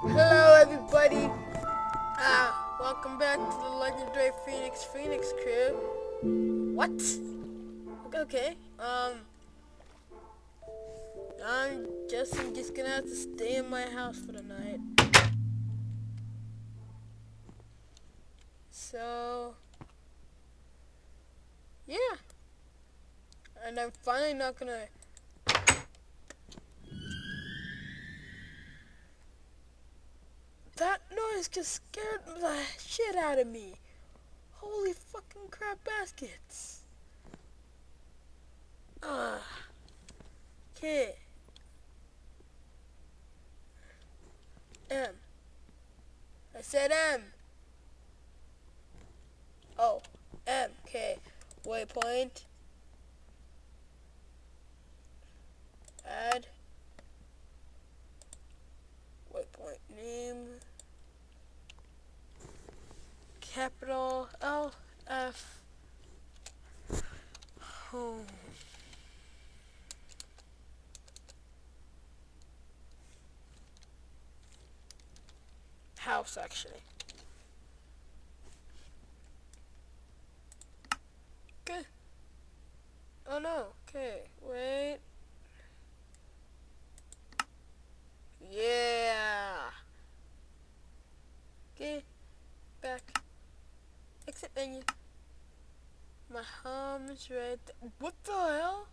Hello, everybody. Welcome back to the legendary Phoenix crib. What? Okay. I'm just gonna have to stay in my house for the night. So, yeah. And I'm finally not gonna. That noise just scared the shit out of me. Holy fucking crap baskets. Okay. M. I said M. Oh, M. Okay. Waypoint. Add. Waypoint name. Capital L F home. House actually. Okay. Oh no. Okay. Wait. Yeah. Okay. Back. Exit menu. My home is right there. What the hell?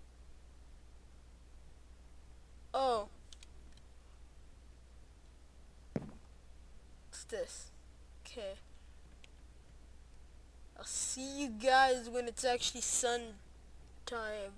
Oh. What's this? Okay. I'll see you guys when it's actually sun time.